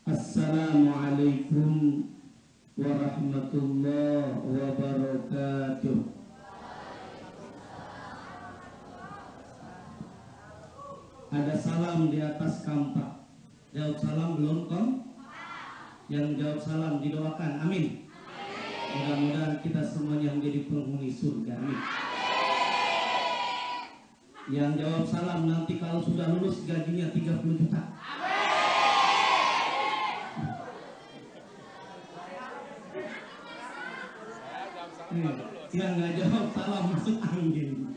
Assalamualaikum warahmatullahi wabarakatuh. Ada salam di atas kampak. Jawab salam belum kom? Yang jawab salam didoakan, amin. Mudah-mudahan kita semuanya menjadi penghuni surga, amin. Yang jawab salam nanti kalau sudah lulus gajinya 30 juta. Yang nggak jawab salam masuk angin.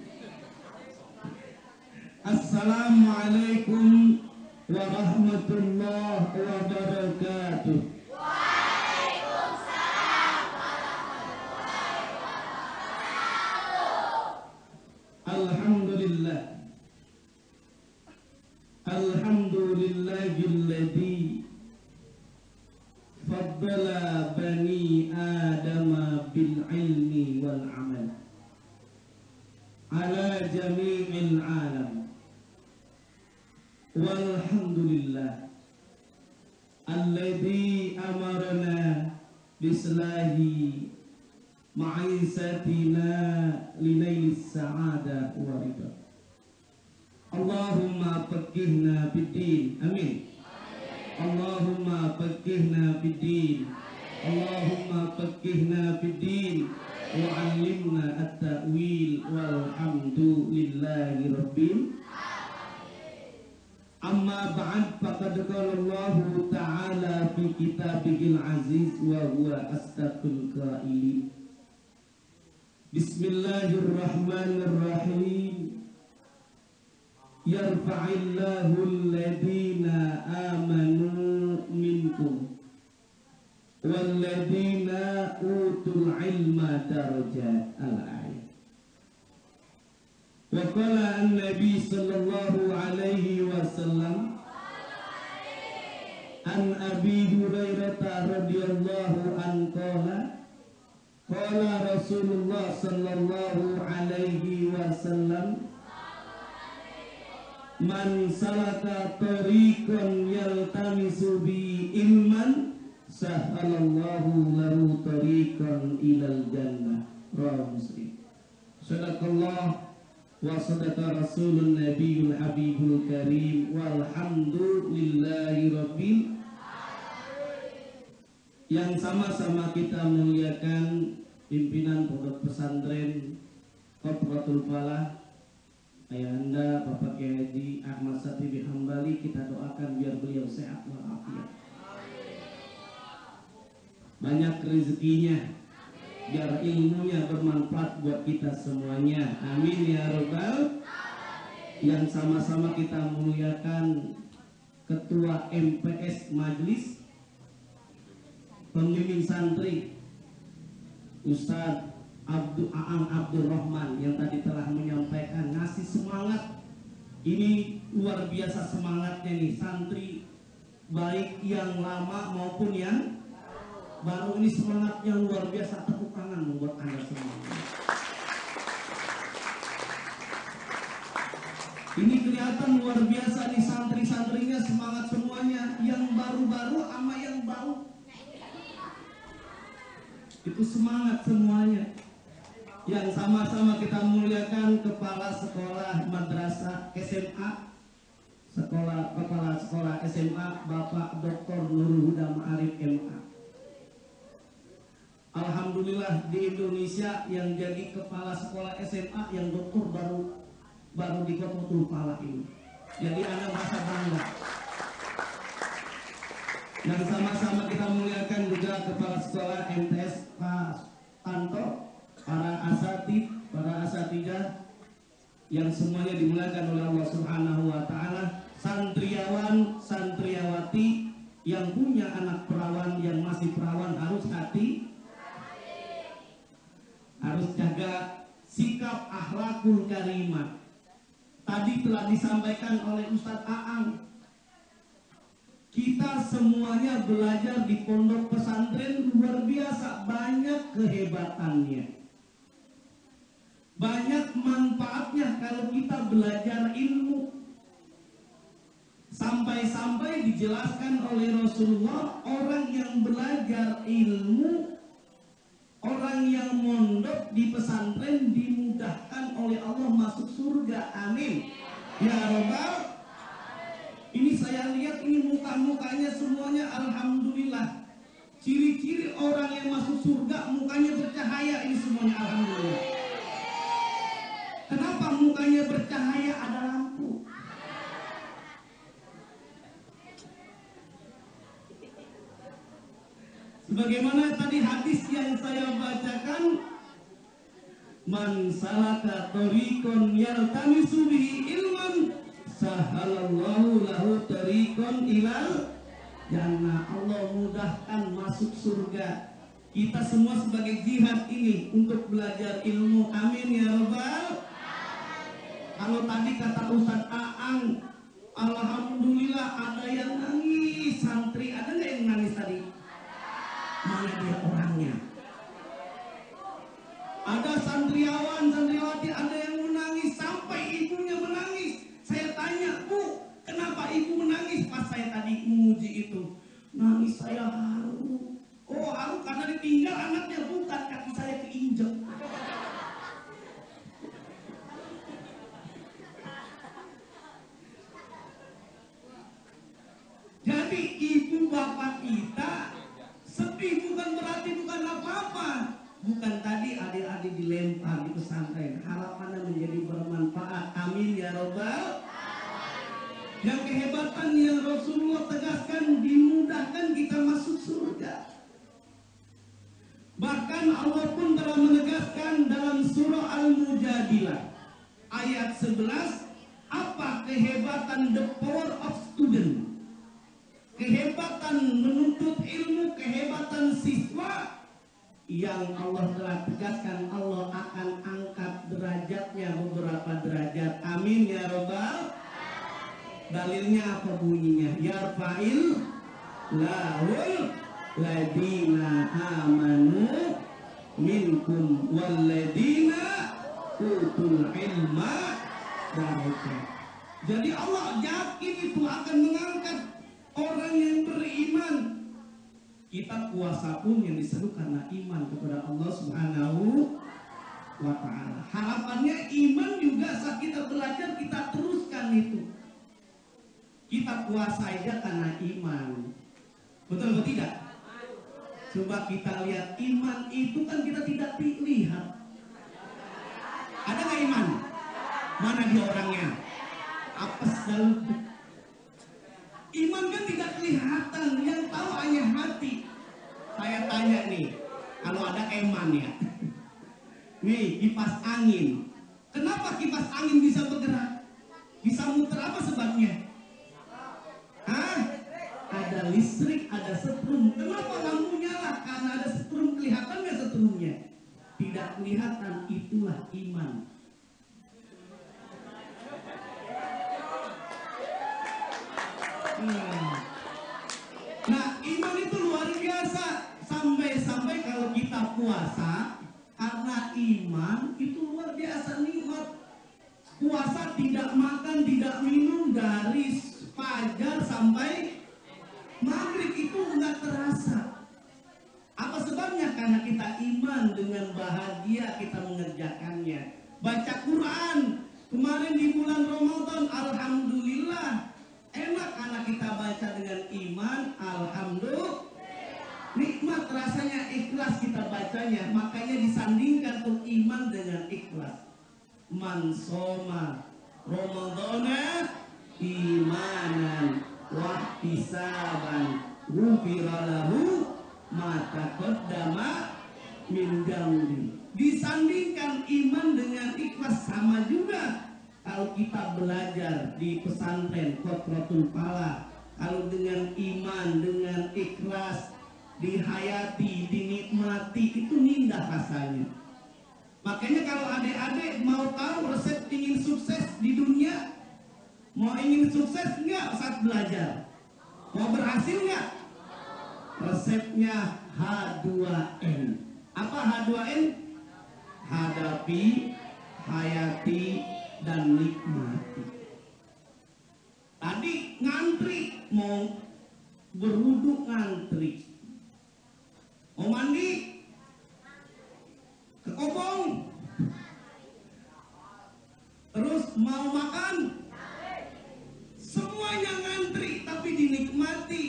Assalamualaikum warahmatullahi wabarakatuh. Waalaikumsalam warahmatullahi wabarakatuh. Alhamdulillah. Alhamdulillahilladzi faddala bani adama bil ilmi wal amal ala jami'il alam. Walhamdulillah alladzi amarna bislahi ma'isatina linailis sa'adah wa ridha. Allahumma faqihna fid-din, amin. Allahumma faqihna fid-din, Allahumma faqihna fid-din wa 'allimna at-ta'wil walhamdulillahi rabbil. Amma ba'd, faqad qala Allah ta'ala fi kitabihil aziz wa huwa asdaqul qailin. Bismillahirrahmanirrahim. Yarfa'illahu alladhina amanu minkum walladhina utul ilma darajat. Al-ayat. Wa qala an-nabi sallallahu alaihi wasallam an Abi Hurairah radhiyallahu an qala Rasulullah sallallahu alaihi wasallam man salaka tariqan yaltamisu bi ilman sahhalallahu lahu tariqan ilal jannah. Rawahu Muslim. Sadaqallah wa sadaqa rasulun nabiyul habibul karim walhamdulillahi rabbil. Yang sama-sama kita muliakan pimpinan pondok pesantren Qotratul Falah, Ayahanda Bapak Kiai Haji Ahmad Satibi Hambali, kita doakan biar beliau sehat walafiat, banyak rezekinya, biar ilmunya bermanfaat buat kita semuanya, amin ya robbal. Yang sama-sama kita muliakan Ketua MPS Majelis Pembimbing Santri Ustadz Aang Abdurrahman yang tadi telah menyampaikan, ngasih semangat. Ini luar biasa semangatnya nih santri, baik yang lama maupun yang baru. Ini semangatnya luar biasa. Tepuk tangan membuat Anda semua. Ini kelihatan luar biasa nih santri-santrinya, semangat semuanya. Yang baru-baru sama yang baru itu semangat semuanya. Yang sama-sama kita muliakan Kepala Sekolah Madrasah SMA, Kepala Sekolah SMA Bapak Dr. Nurul Huda Ma'arif MA. Alhamdulillah di Indonesia yang jadi kepala sekolah SMA yang doktor baru di Qotratul Falah ini. Jadi Anda merasa bangga. Yang sama-sama kita muliakan juga Kepala Sekolah MTS Pak Tanto, para asatidah yang semuanya dimuliakan oleh Allah Subhanahu wa taala, santriawan, santriawati yang punya anak perawan, yang masih perawan harus harus jaga sikap akhlakul karimah. Tadi telah disampaikan oleh Ustadz Aang, kita semuanya belajar di pondok pesantren luar biasa, banyak kehebatannya, banyak manfaatnya kalau kita belajar ilmu. Sampai-sampai dijelaskan oleh Rasulullah, orang yang belajar ilmu, orang yang mondok di pesantren dimudahkan oleh Allah masuk surga. Amin ya Rabbal. Ini saya lihat ini muka-mukanya semuanya alhamdulillah. Ciri-ciri orang yang masuk surga mukanya bercahaya, ini semuanya alhamdulillah. Kenapa mukanya bercahaya? Ada lampu. Sebagaimana tadi hadis yang saya bacakan, man salaka tariqan yaltamisu bihi ilman sahalallahu lahu tariqan ilal jannah. Allah mudahkan masuk surga. Kita semua sebagai jihad ini untuk belajar ilmu. Amin ya Rabbal. Kalau tadi kata Ustaz Aang, alhamdulillah ada yang nangis. Santri ada nggak yang nangis tadi? Mana dia orangnya? Ada santriawan, santriwati, ada yang menangis sampai ibunya menangis. Saya tanya, Bu, kenapa ibu menangis? Pas saya tadi menguji itu, nangis saya haru. Oh, haru karena ditinggal anaknya, bukan kaki saya keinjek. Jadi ibu bapak kita sedih bukan berarti bukan apa-apa. Bukan tadi adik-adik dilempar di pesantren, harapannya menjadi bermanfaat. Amin ya Rabbal. Yang kehebatan yang Rasulullah tegaskan, dimudahkan kita masuk surga. Bahkan Allah pun telah menegaskan dalam surah Al-Mujadilah ayat 11, apa kehebatan the power of student, kehebatan menuntut ilmu, kehebatan siswa, yang Allah telah tegaskan Allah akan angkat derajatnya beberapa derajat. Amin ya Rabbal. Dalilnya apa bunyinya? Yarfa'il lahul ladina amanu minkum walladina utul ilma darajat. Jadi Allah yakin itu akan mengangkat orang yang beriman. Kita puasa pun yang disebut karena iman kepada Allah Subhanahu wa ta'ala. Harapannya iman juga saat kita belajar kita teruskan itu. Kita puasa aja karena iman. Betul atau tidak? Coba kita lihat, iman itu kan kita tidak lihat. Ada nggak iman? Mana dia orangnya? Apes dalam. Iman kan tidak kelihatan, yang tahu hanya hati. Saya tanya nih, kalau ada eman ya, nih kipas angin. Kenapa kipas angin bisa bergerak? Bisa muter, apa sebabnya? Hah? Ada listrik, ada setrum. Kenapa lampu nyala? Karena ada setrum. Kelihatan nggak setrumnya? Tidak kelihatan, itulah iman. Nah, iman itu luar biasa. Sampai-sampai kalau kita puasa, karena iman itu luar biasa nikmat. Puasa tidak makan, tidak minum dari fajar sampai maghrib, itu enggak terasa. Apa sebabnya? Karena kita iman, dengan bahagia kita mengerjakannya. Baca Quran kemarin di bulan Ramadan, alhamdulillah enak anak kita baca dengan iman, alhamdulillah. Nikmat rasanya, ikhlas kita bacanya. Makanya disandingkan tuh iman dengan ikhlas. Man soma Ramadana imanan wahtisaban ghufira lahu ma taqaddama min dzambi. Disandingkan iman dengan ikhlas, sama juga. Kalau kita belajar di pesantren Qotratul Falah, kalau dengan iman, dengan ikhlas, dihayati, dinikmati, itu indah rasanya. Makanya kalau adik-adik mau tahu resep ingin sukses di dunia, mau ingin sukses enggak saat belajar? Mau berhasil enggak? Resepnya H2N. Apa H2N? Hadapi, hayati, dan nikmati. Tadi ngantuk mau berwudu ngantri, mau mandi ke kobong, terus mau makan semuanya ngantri, tapi dinikmati,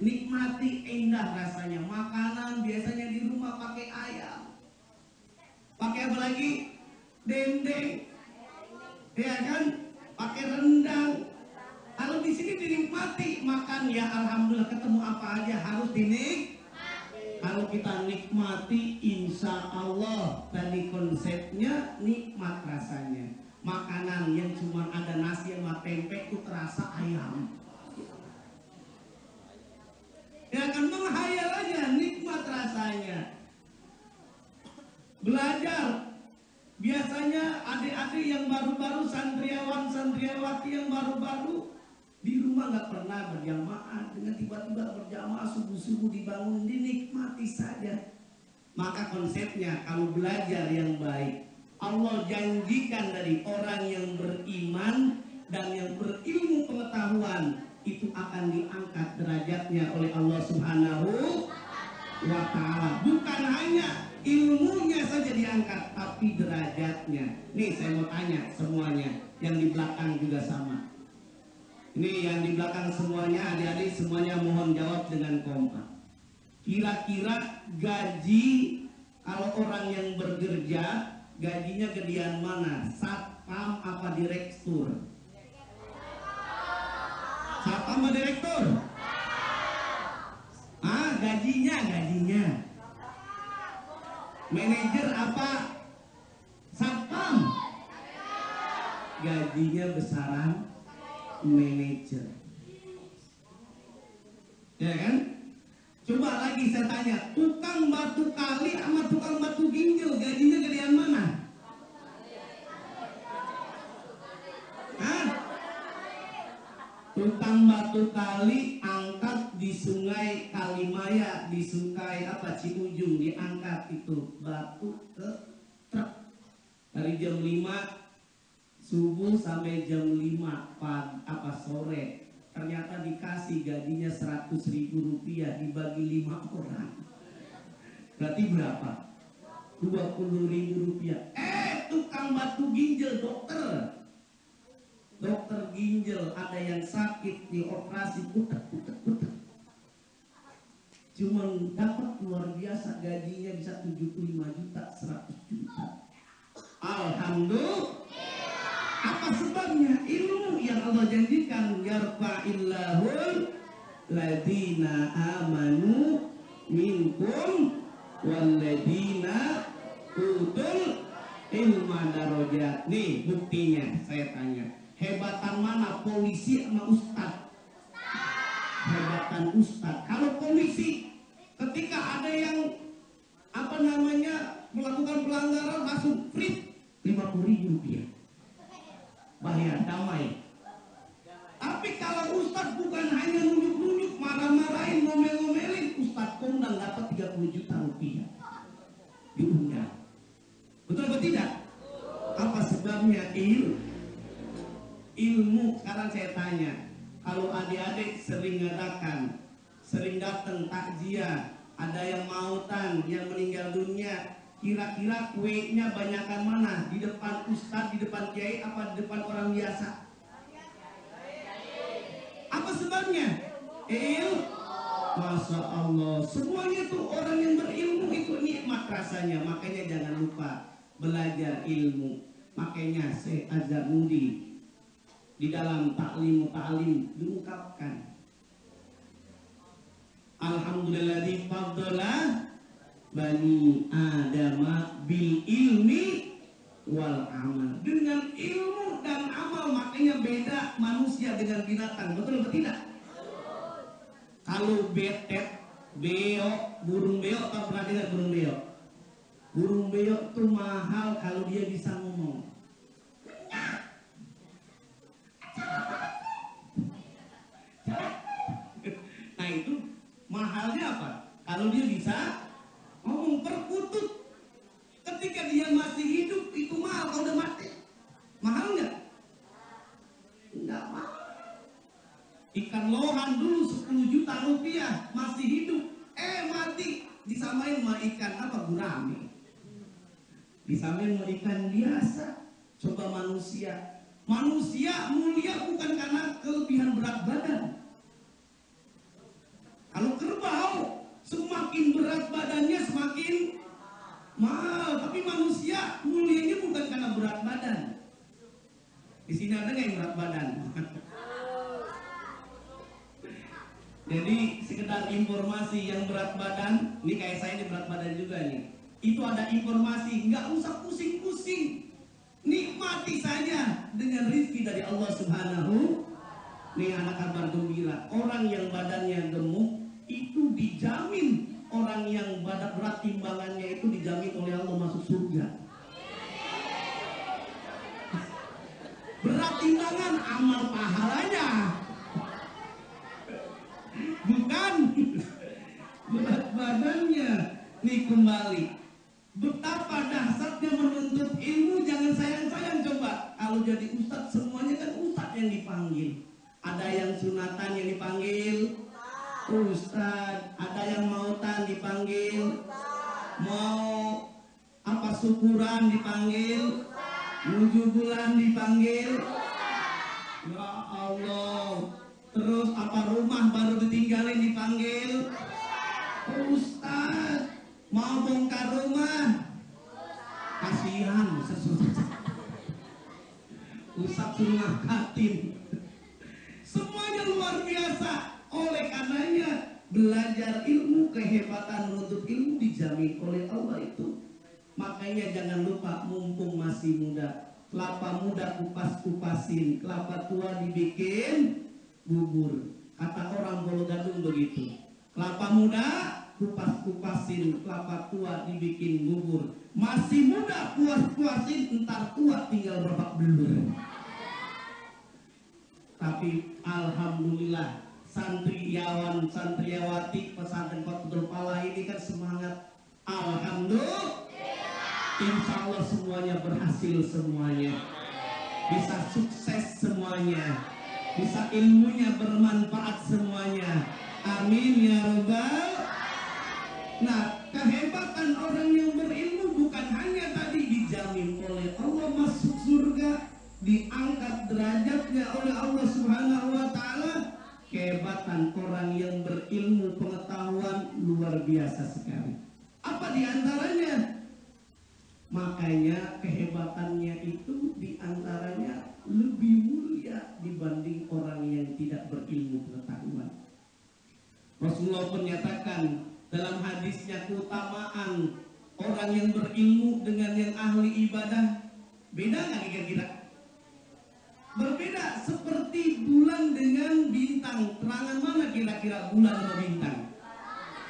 nikmati indah rasanya. Makanan biasanya di rumah pakai ayam, pakai apa lagi, dendeng, ya kan, pakai rendang. Kalau di sini dinikmati, makan ya alhamdulillah, ketemu apa aja harus dinikmati. Kalau kita nikmati, insya Allah tadi konsepnya nikmat rasanya. Makanan yang cuma ada nasi sama tempe itu terasa ayam. Ya kan, menghayal aja, nikmat rasanya. Belajar, biasanya adik-adik yang baru-baru, santriawan santriawati yang baru-baru di rumah nggak pernah berjamaah, dengan tiba-tiba berjamaah subuh-subuh dibangun, dinikmati saja. Maka konsepnya kalau belajar yang baik, Allah janjikan dari orang yang beriman dan yang berilmu pengetahuan itu akan diangkat derajatnya oleh Allah Subhanahu wa Ta'ala. Bukan hanya ilmunya saja diangkat, tapi derajatnya. Nih saya mau tanya semuanya, yang di belakang juga sama. Ini yang di belakang semuanya, adik-adik semuanya mohon jawab dengan kompak. Kira-kira gaji kalau orang yang bekerja, gajinya gedean mana? Satpam apa direktur? Satpam apa direktur? Gajinya. Manajer apa? Satpam. Gajinya besaran manajer. Ya kan? Coba lagi saya tanya, tukang batu kali sama tukang batu ginjal gajinya gedean mana? Hah? Tukang batu kali angkat di sungai Kalimaya, di sungai Ciujung, diangkat itu batu ke truk dari jam 5 subuh sampai jam 5 sore. Ternyata dikasih gajinya 100.000 rupiah dibagi 5 orang. Berarti berapa? 20.000 rupiah. Tukang batu ginjal, dokter ginjal, ada yang sakit dioperasi putek. Cuman dapat luar biasa, gajinya bisa 75 juta, 100 juta. Alhamdulillah. Apa sebabnya? Ilmu yang Allah janjikan, yarfa'illahul ladina amanu minkum walladina utul ilma darajat. Nih buktinya, saya tanya, hebatan mana polisi sama ustad? Hebatan ustad. Kalau polisi ketika ada yang melakukan pelanggaran langsung free 50.000 rupiah. Bayar damai. Tapi kalau ustadz bukan hanya nunjuk-nunjuk, marah-marahin, ngomel-ngomelin, ustadz kondang dapat 30 juta rupiah diundang. Betul atau tidak? Apa sebabnya? Ilmu. Sekarang saya tanya, kalau adik-adik sering ngadakan, sering datang takziah, ada yang mautan, yang meninggal dunia, kira-kira kuenya banyakan mana? Di depan ustadz, di depan kiai, apa di depan orang biasa? Apa sebabnya? Masya Allah, semuanya tuh orang yang berilmu itu nikmat rasanya. Makanya jangan lupa belajar ilmu. Makanya Syekh Azharnudi di dalam ta'lim diungkapkan, alhamdulillah faddala bani adama bil ilmi wal amal. Dengan ilmu dan amal, makanya beda manusia dengan binatang. Betul atau tidak? Kalau betet, beok, burung beok, tak pernah dengar burung beok? Burung beok tuh mahal kalau dia bisa ngomong. Nah itu mahalnya apa? Kalau dia bisa ngomong. Perkutut ketika dia masih hidup itu mahal. Kalau udah mati mahal nggak? Nggak mahal. Ikan lohan dulu 10 juta rupiah masih hidup, mati. Disamain sama ikan apa? Gurame. Disamain sama ikan biasa. Coba manusia. Manusia mulia bukan karena kelebihan berat badan. Kalau kerbau semakin berat badannya semakin mahal, tapi manusia mulianya bukan karena berat badan. Di sini ada nggak yang berat badan? Jadi sekedar informasi yang berat badan, ini kayak saya ini berat badan juga nih. Itu ada informasi, nggak usah pusing-pusing, nikmati saja dengan rezeki dari Allah Subhanahu. Nih anak kabar gembira, orang yang badannya gemuk itu dijamin, orang yang berat timbangannya itu dijamin oleh Allah masuk surga. Berat timbangan amal pahalanya, bukan berat badannya. Nih kembali, betapa dahsyatnya menuntut ilmu. Jangan sayang-sayang, coba kalau jadi ustadz, semuanya kan ustadz yang dipanggil. Ada yang sunatan yang dipanggil ustadz, ada yang mautan dipanggil, mau apa syukuran dipanggil, 7 bulan dipanggil. Ya Allah. Terus apa rumah baru ditinggalin dipanggil ustadz. Mau bongkar rumah, kasihan ustadz suruh ngangkatin. Semuanya luar biasa. Oleh karenanya belajar ilmu, kehebatan menuntut ilmu dijamin oleh Allah itu. Makanya jangan lupa, mumpung masih muda, kelapa muda kupas-kupasin, kelapa tua dibikin bubur. Kata orang Bolo Gadung begitu. Kelapa muda kupas-kupasin, kelapa tua dibikin bubur. Masih muda puas-puasin, entar tua tinggal babak belur. Tapi alhamdulillah santriawan santriawati pesantren Fathul Falah ini kan semangat. Alhamdulillah, insya Allah semuanya berhasil, semuanya bisa sukses, semuanya bisa ilmunya bermanfaat semuanya. Amin ya rabbal. Nah, kehebatan orang yang berilmu bukan hanya tadi dijamin oleh Allah masuk surga, diangkat derajatnya oleh Allah Subhanahu wa taala. Kehebatan orang yang berilmu, pengetahuan luar biasa sekali. Apa diantaranya? Makanya kehebatannya itu diantaranya lebih mulia dibanding orang yang tidak berilmu pengetahuan. Rasulullah menyatakan dalam hadisnya, keutamaan orang yang berilmu dengan yang ahli ibadah beda nggak kira-kira? Berbeda seperti bulan dengan bintang. Terangan mana kira-kira bulan sama bintang?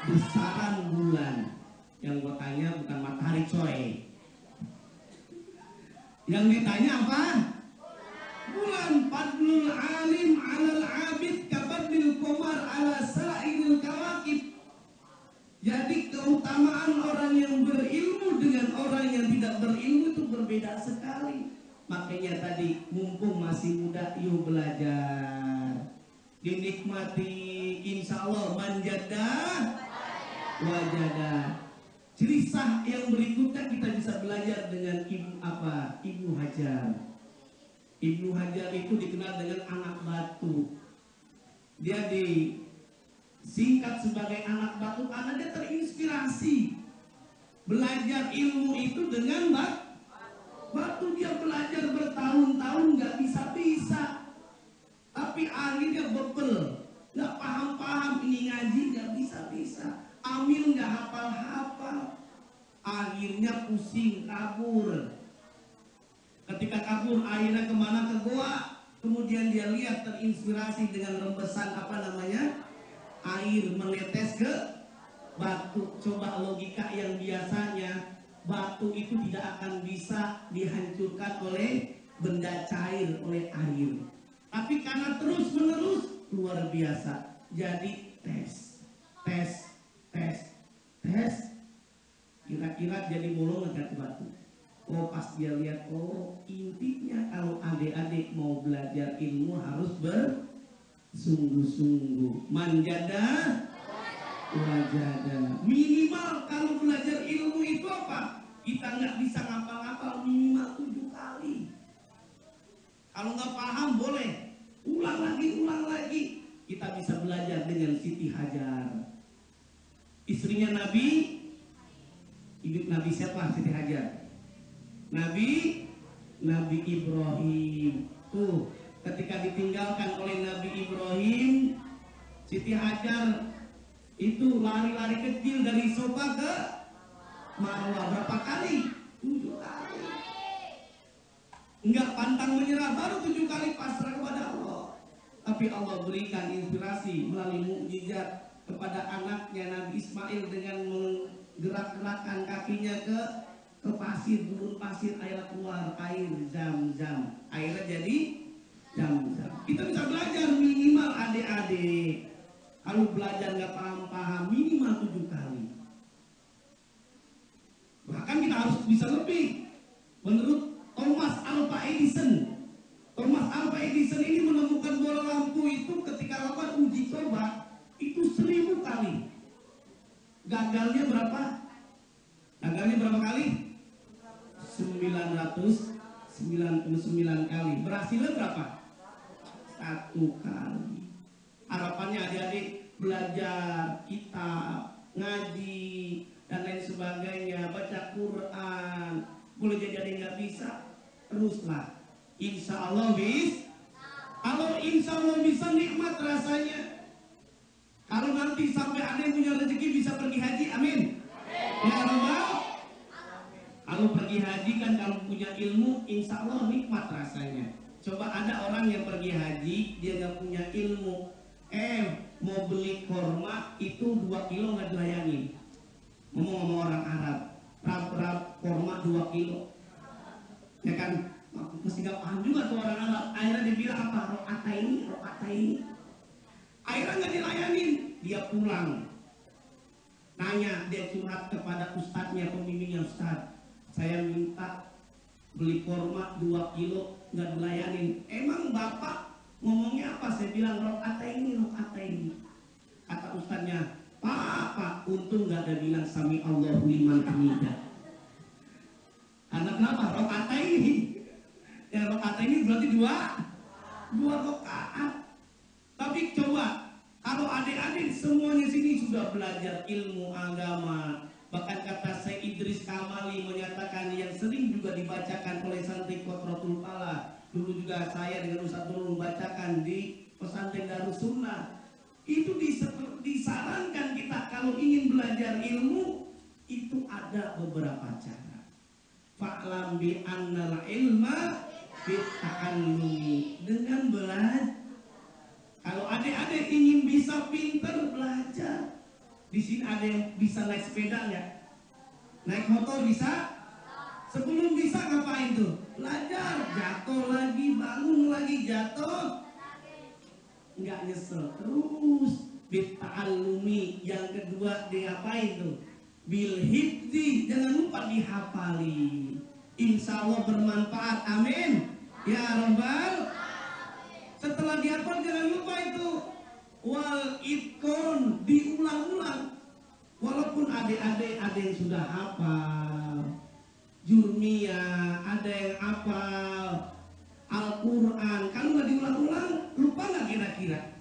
Besaran bulan. Yang gua tanya bukan matahari coy. Yang ditanya apa? Bulan. Fadlul alim alal abid kabadil qamar ala sa'iril kawakib. Jadi keutamaan orang yang berilmu dengan orang yang tidak berilmu itu berbeda sekali. Makanya tadi mumpung masih muda, yuk belajar, dinikmati, insya Allah manjadah wajadah. Kisah yang berikutnya kita bisa belajar dengan Ibnu Hajar. Ibnu Hajar itu dikenal dengan anak batu. Dia disingkat sebagai anak batu karena dia terinspirasi belajar ilmu itu dengan batu. Dia belajar bertahun-tahun nggak bisa-bisa, tapi akhirnya bebel, nggak paham-paham, ini ngaji nggak bisa-bisa, amil nggak hafal-hafal, akhirnya pusing, kabur. Ketika kabur akhirnya kemana? Ke goa. Kemudian dia lihat, terinspirasi dengan rembesan air menetes ke batu. Coba logika yang biasanya batu itu tidak akan bisa dihancurkan oleh benda cair, oleh air. Tapi karena terus menerus luar biasa. Jadi tes. Kira-kira jadi mulung ngangkat batu. Oh, pas dia lihat, oh intinya kalau adik-adik mau belajar ilmu harus sungguh-sungguh. Manjada wajada. Minimal kalau belajar ilmu itu apa? Kita nggak bisa ngapal-ngapal, minimal 7 kali. Kalau nggak paham boleh ulang lagi. Kita bisa belajar dengan Siti Hajar, istrinya Nabi. Ibu Nabi siapa? Siti Hajar. Nabi Ibrahim. Tuh, ketika ditinggalkan oleh Nabi Ibrahim, Siti Hajar itu lari-lari kecil dari Sofa ke Marwah. Berapa kali? 7 kali. Enggak pantang menyerah, baru 7 kali pasrah kepada Allah. Tapi Allah berikan inspirasi melalui mukjizat kepada anaknya Nabi Ismail dengan menggerak-gerakkan kakinya ke pasir, gurun pasir, air keluar air Zam-Zam. Airnya jadi Zam-Zam. Kita bisa belajar minimal adik-adik. Kalau belajar nggak paham-paham minimal 7 kali. Bahkan kita harus bisa lebih. Menurut Thomas Alva Edison ini menemukan bola lampu itu ketika lakukan uji coba itu 1000 kali. Gagalnya berapa kali? 999 kali. Berhasilnya berapa? 1 kali. Harapannya adik-adik belajar kitab, ngaji dan lain sebagainya, baca Quran. Boleh jadi ada yang nggak bisa, teruslah. Insya Allah bisa. Kalau insya Allah bisa, nikmat rasanya. Kalau nanti sampai ada yang punya rezeki bisa pergi haji, amin. Ya Rabbal. Kalau pergi haji kan kalau punya ilmu, insya Allah nikmat rasanya. Coba ada orang yang pergi haji, dia nggak punya ilmu, mau beli korma itu 2 kilo nggak dilayani. Ngomong sama orang Arab, rap korma 2 kilo, ya kan? Mesti gak paham juga tuh orang Arab. Akhirnya dia bilang apa? Rokata ini. Akhirnya gak dilayanin. Dia pulang, nanya, dia curhat kepada ustadznya, pembimbingnya. Ustadz, saya minta beli korma 2 kilo gak dilayanin. Emang bapak ngomongnya apa? Saya bilang rokata ini. Kata ustadznya, Pak, untung gak ada bilang sami Allahu liman hamidah. Karena kenapa? Rokata ini. Ya, rakaat ini berarti dua rakaat. Tapi coba kalau adik-adik semuanya sini sudah belajar ilmu agama, bahkan kata Syekh Idris Kamali menyatakan yang sering juga dibacakan oleh santri Qotratul Falah. Dulu juga saya dengan Ustaz Nurul membacakan di pesantren Darus Sunnah. Itu disarankan kita kalau ingin belajar ilmu itu ada beberapa cara. Fa'lam bi annal ilma bitta'allumi, dengan belajar. Kalau adik-adik ingin bisa pintar, belajar. Di sini ada yang bisa naik sepeda nggak? Naik motor bisa? Sebelum bisa ngapain tuh? Belajar. Jatuh lagi, bangun lagi, jatuh. Nggak nyesel, terus bitta'allumi. Yang kedua diapain tuh? Bil hifzi, jangan lupa dihafali. Insya Allah bermanfaat, amin. Ya Rabbal. Setelah dihafal jangan lupa itu wal itqon, diulang-ulang. Walaupun adik-adik ada yang sudah hafal Jurmiyah, ada yang hafal Al-Quran, kalau nggak diulang-ulang lupa nggak kira-kira?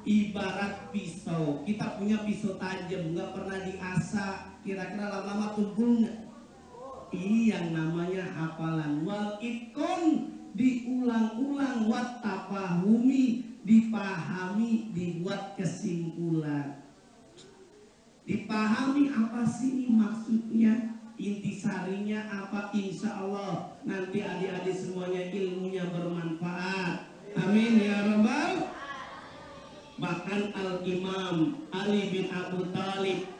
Ibarat pisau, kita punya pisau tajam nggak pernah diasah, kira-kira lama-lama tumpul nggak? Ini yang namanya hafalan. Wal itqon, diulang-ulang. Wat tafahumi, dipahami, dibuat kesimpulan. Dipahami apa sih maksudnya, intisarinya apa. Insya Allah nanti adik-adik semuanya ilmunya bermanfaat, amin ya Rabbal. Bahkan Al-Imam Ali bin Abu Thalib,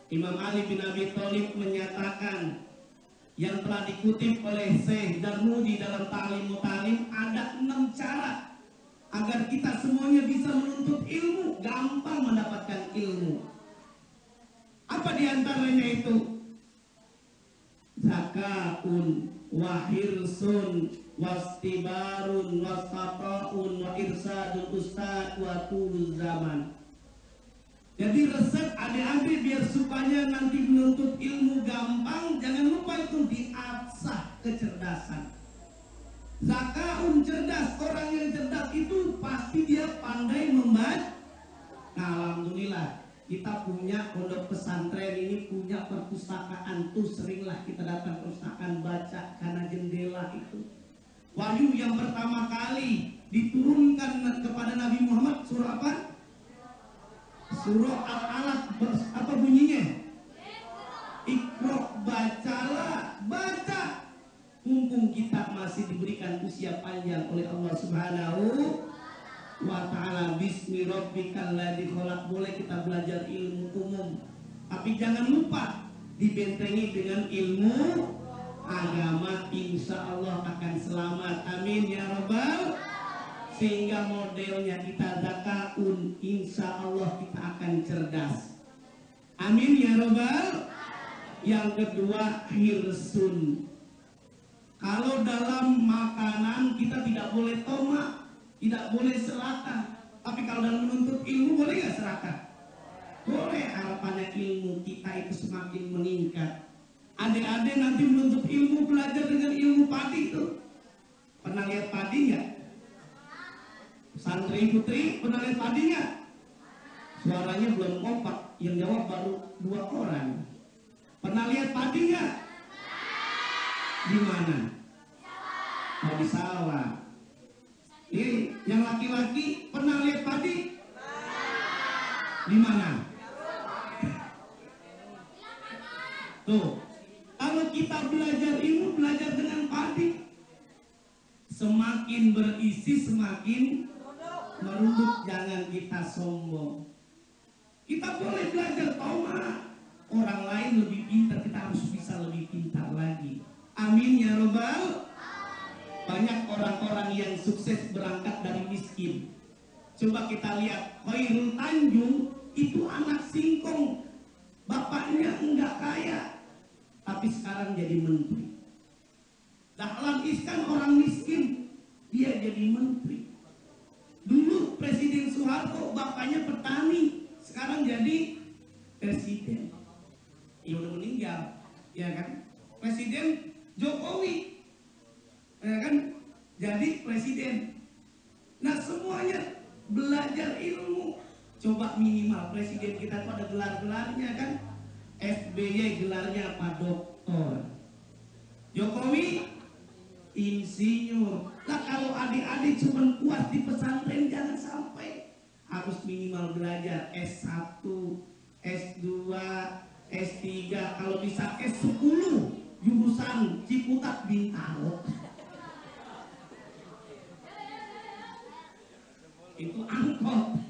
Imam Ali bin Abi Thalib menyatakan, yang telah dikutip oleh Syekh Darmudi dalam Ta'lim Mutalim, ada 6 cara agar kita semuanya bisa menuntut ilmu, gampang mendapatkan ilmu. Apa diantaranya itu? Zakatun, wa hirsun wastibarun wastata'un wa irsadul ustad wa tuluz zaman. Jadi resep adik-adik biar supaya nanti menuntut ilmu gampang, jangan lupa itu diasah kecerdasan. Zakaun cerdas, orang yang cerdas itu pasti dia pandai membaca. Nah, alhamdulillah kita punya pondok pesantren ini punya perpustakaan tuh, seringlah kita datang perpustakaan baca karena jendela itu. Wahyu yang pertama kali diturunkan kepada Nabi Muhammad surah apa? Surah Al-Alaq, apa bunyinya? Iqra, bacalah, baca. Mumpung kita masih diberikan usia panjang oleh Allah Subhanahu wa ta'ala. Bismi rabbikal ladzi khalaq. Boleh kita belajar ilmu umum, tapi jangan lupa dibentengi dengan ilmu agama. Insya Allah akan selamat, amin ya rabbal. Sehingga modelnya kita zakaun, insya Allah kita akan cerdas, amin ya rabbal. Yang kedua hirsun. Kalau dalam makanan kita tidak boleh tomak, tidak boleh serakah. Tapi kalau dalam menuntut ilmu boleh nggak serakah? Boleh. Harapannya ilmu kita itu semakin meningkat. Adik-adik nanti menuntut ilmu, belajar dengan ilmu padi itu. Pernah lihat padi nggak? Santri putri pernah lihat padi nggak? Suaranya belum kompak, yang jawab baru 2 orang. Pernah lihat padi nggak? Di mana? Oh, di sawah. Ini yang laki-laki pernah lihat padi? Di mana? Tuh, kalau kita belajar ilmu, belajar dengan padi, semakin berisi semakin merunduk. Jangan kita sombong. Kita boleh belajar tomat. Orang lain lebih pintar, kita harus bisa lebih pintar lagi. Amin ya robbal. Banyak orang-orang yang sukses berangkat dari miskin. Coba kita lihat Khairul Tanjung, itu anak singkong, bapaknya enggak kaya, tapi sekarang jadi menteri. Dahlan Iskan orang miskin, dia jadi menteri. Dulu Presiden Soeharto bapaknya petani, sekarang jadi presiden. Ya udah meninggal, ya kan? Presiden Jokowi, ya kan, jadi presiden. Nah, semuanya belajar ilmu. Coba minimal presiden kita tuh ada gelar-gelarnya kan. SBY gelarnya apa? Doktor. Jokowi insinyur. Nah, kalau adik-adik cuma puas di pesantren, jangan sampai. Harus minimal belajar S1, S2, S3, kalau bisa S10. Jurusan Ciputat Bintaro. Itu angkot.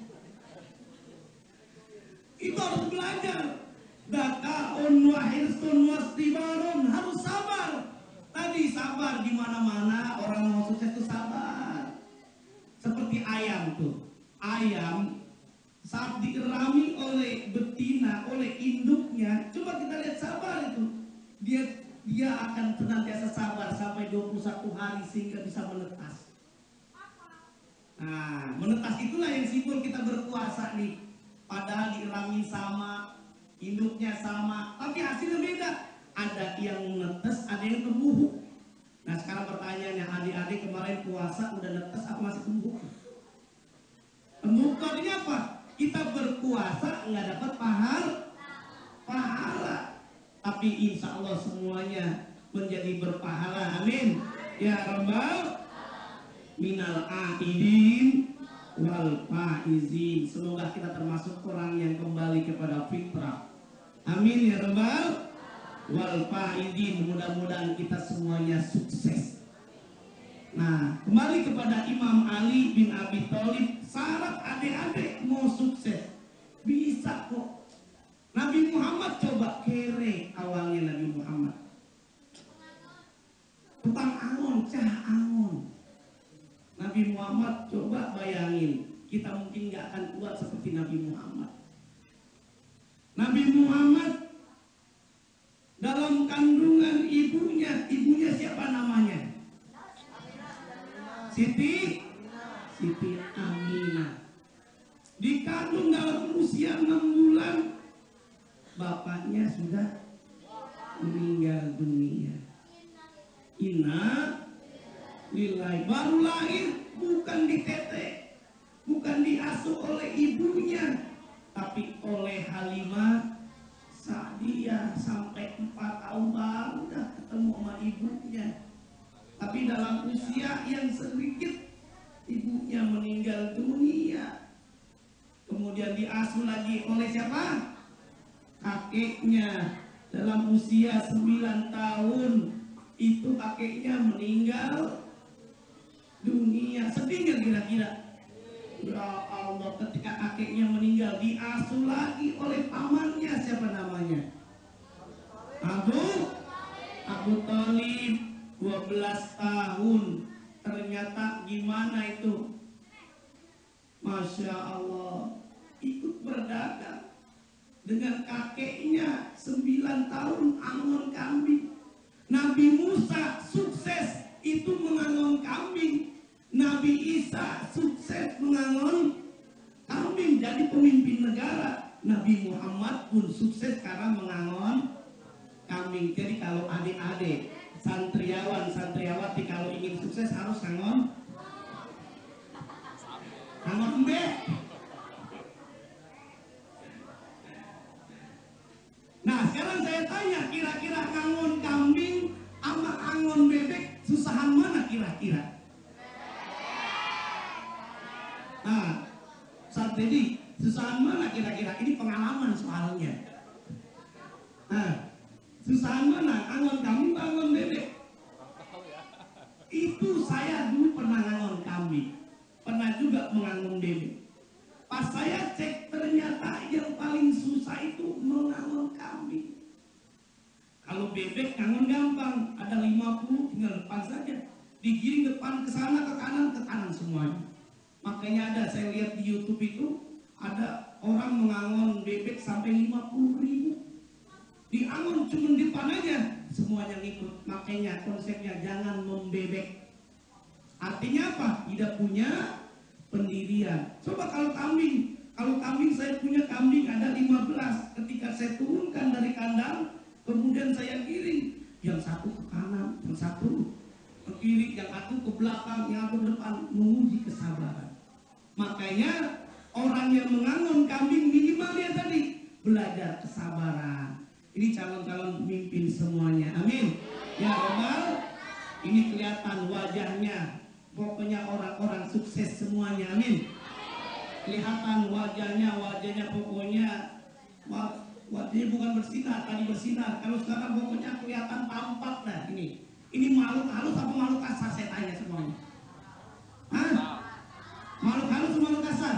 Itu harus belajar. Dakaun wa hirsun wastibarun, harus sabar. Tadi sabar di mana-mana, orang mau sukses itu sabar. Seperti ayam tuh. Ayam saat dierami oleh betina, oleh induknya, coba kita lihat sabar itu. Dia akan senantiasa sabar sampai 21 hari sehingga bisa menetas. Nah, menetas itulah yang simbol kita berkuasa nih. Padahal diirami sama, induknya sama, tapi hasilnya beda. Ada yang menetas, ada yang tumbuh. Nah, sekarang pertanyaannya, adik-adik kemarin puasa udah netes apa masih tumbuh? Tumbuh artinya apa? Kita berpuasa nggak dapat pahala. Tapi insya Allah semuanya menjadi berpahala, amin ya rabbal minal aidin wal faizin. Semoga kita termasuk orang yang kembali kepada fitrah, amin ya rabbal wal faizin. Mudah-mudahan kita semuanya sukses. Nah, kembali kepada Imam Ali bin Abi Thalib. Syarat adik-adik mau sukses bisa kok. Nabi Muhammad coba kere awalnya. Nabi Muhammad tukang angon, cah angon. Nabi Muhammad coba bayangin, kita mungkin gak akan kuat seperti Nabi Muhammad. Nabi Muhammad dalam kandungan ibunya siapa Siti Aminah. Dikandung dalam usia 6 bulan, bapaknya sudah meninggal dunia. Inna lillahi. Baru lahir, bukan ditetek, bukan diasuh oleh ibunya, tapi oleh Halimah Sa'diyah. Sampai 4 tahun baru udah ketemu sama ibunya. Tapi dalam usia yang sedikit, ibunya meninggal dunia. Kemudian diasuh lagi oleh siapa? Kakeknya. Dalam usia 9 tahun itu kakeknya meninggal dunia. Sedih nggak kira-kira? Ya Allah, ketika kakeknya meninggal, diasuh lagi oleh pamannya. Siapa namanya? Abu Thalib. 12 tahun. Ternyata gimana itu? Masya Allah, ikut berdagang dengan kakeknya 9 tahun angon kambing. Nabi Musa sukses itu mengangon kambing. Nabi Isa sukses mengangon kambing, jadi pemimpin negara. Nabi Muhammad pun sukses karena mengangon kambing. Jadi kalau adik-adik santriawan, santriawati kalau ingin sukses harus angon embe. Nah sekarang saya tanya, kira-kira ngangon kambing sama angon bebek susahan mana kira-kira? Nah saat ini susahan mana kira-kira? Ini pengalaman soalnya. Nah susahan mana? Angon kambing atau angon bebek? Itu saya dulu pernah ngangon kambing, pernah juga mengangon bebek. Pas saya cek ternyata yang paling susah itu mengangon kambing. Kalau bebek ngangon gampang, ada 50 tinggal depan saja, digiring depan ke sana ke kanan semuanya. Makanya ada saya lihat di YouTube itu ada orang mengangon bebek sampai 50.000. Diangon cuma depan aja, semuanya ngikut. Makanya konsepnya jangan membebek. Artinya apa? Tidak punya pendirian. Coba kalau kambing saya punya kambing ada 15. Ketika saya turunkan dari kandang, kemudian saya giring, yang satu ke kanan, yang satu ke kiri, yang satu ke belakang, yang satu ke depan, menguji kesabaran. Makanya orang yang mengangon kambing minimal dia tadi belajar kesabaran. Ini calon-calon pemimpin semuanya, amin. Ya Rabbal, ini kelihatan wajahnya. Pokoknya orang-orang sukses semuanya, amin. Kelihatan wajahnya pokoknya wajahnya bukan bersinar, tadi bersinar. Kalau sekarang pokoknya kelihatan tampak dah ini. Ini makhluk halus apa makhluk kasar, saya tanya semuanya. Hah? Makhluk halus atau makhluk kasar?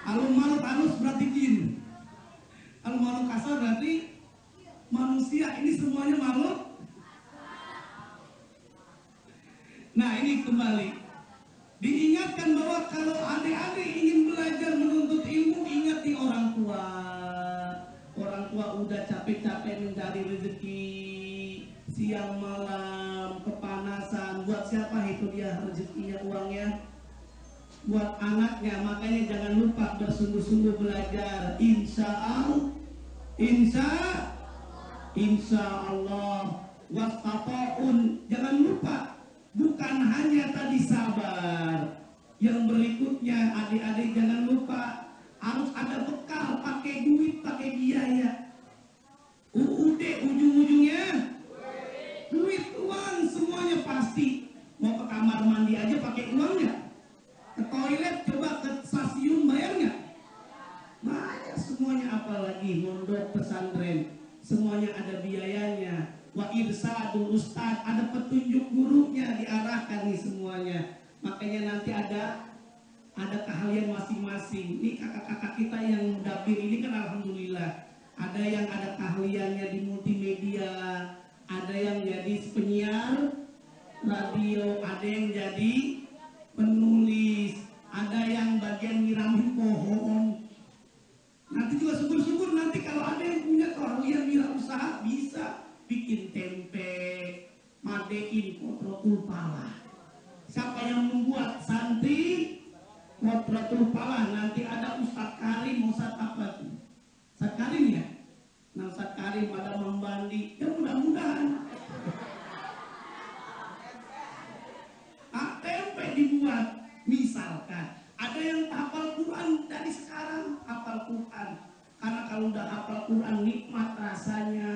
Kalau makhluk halus berarti jin. Kalau makhluk kasar berarti manusia. Ini semuanya makhluk. Nah ini kembali diingatkan bahwa kalau adik-adik ingin belajar menuntut ilmu, ingati orang tua. Orang tua udah capek-capek mencari rezeki, siang malam kepanasan. Buat siapa itu dia rezekinya, uangnya? Buat anaknya. Makanya jangan lupa bersungguh-sungguh belajar. Insya Allah wastaqaun. Jangan lupa, bukan hanya tadi sabar. Yang berikutnya adik-adik jangan lupa harus ada bekal, pakai duit, pakai biaya. UUD ujung-ujungnya duit, uang, semuanya pasti. Mau ke kamar mandi aja pakai uang nggak? Ke toilet coba ke stasiun bayar nggak? Banyak semuanya, apalagi mondok pesantren, semuanya ada biayanya. Wa irsadul ustad, ada petunjuk gurunya, diarahkan nih semuanya. Makanya nanti ada keahlian masing-masing. Ini kakak-kakak kita yang mudabir ini kan alhamdulillah. Ada yang ada keahliannya di multimedia, ada yang jadi penyiar radio, ada yang jadi penulis, ada yang bagian nyiramin pohon. Nanti juga syukur-syukur nanti kalau ada yang punya keahlian wirausaha bisa bikin tempe, madein kontrol pala. Siapa Kotratul Falah, nanti ada Ustadz Karim, Ustadz apa tuh? Ustadz Karim ya? Nah Ustadz Karim ada membandi, ya mudah-mudahan tempe dibuat. Misalkan ada yang hafal Quran dari sekarang, hafal Quran. Karena kalau udah hafal Quran nikmat rasanya.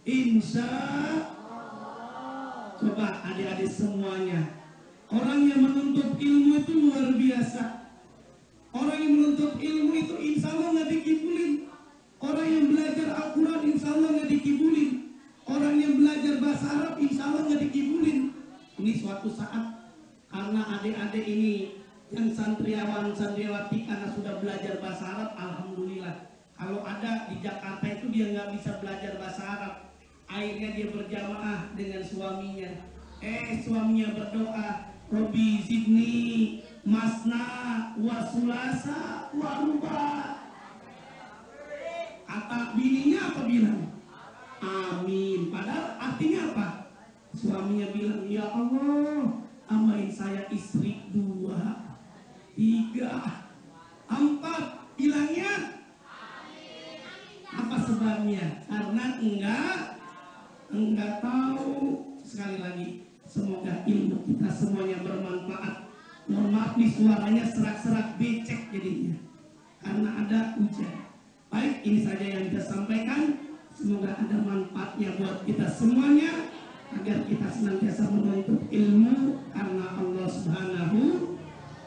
Insya Allah. Coba adik-adik semuanya, orang yang menuntut ilmu itu luar biasa. Orang yang menuntut ilmu itu insya Allah nggak dikibulin. Orang yang belajar Al-Quran insya Allah nggak dikibulin. Orang yang belajar bahasa Arab insya Allah nggak dikibulin. Ini suatu saat, karena adik-adik ini yang santriawan santriawati karena sudah belajar bahasa Arab, alhamdulillah. Kalau ada di Jakarta itu dia nggak bisa belajar bahasa Arab, akhirnya dia berjamaah dengan suaminya. Suaminya berdoa, Robi zidni masna wa sulasa wa ruba. Kata bininya apa bilang? Amin. Padahal artinya apa? Suaminya bilang, ya Allah, amain saya istri 2, 3, 4, bilangnya apa sebabnya? Karena enggak tahu. Sekali lagi, semoga ilmu kita semuanya bermanfaat. Mohon maaf nih suaranya serak-serak becek jadinya karena ada hujan. Baik, ini saja yang kita sampaikan. Semoga ada manfaatnya buat kita semuanya, agar kita senantiasa menuntut ilmu karena Allah Subhanahu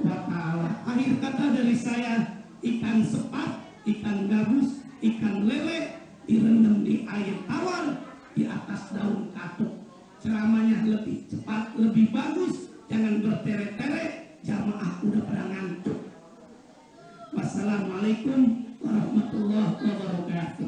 wa Ta'ala. Akhir kata dari saya, ikan sepat, ikan gabus, ikan lele direndam di air tawar di atas daun katuk. Ceramahnya lebih cepat, lebih bagus, jangan bertele-tele, jamaah udah pada ngantuk. Wassalamualaikum warahmatullahi wabarakatuh.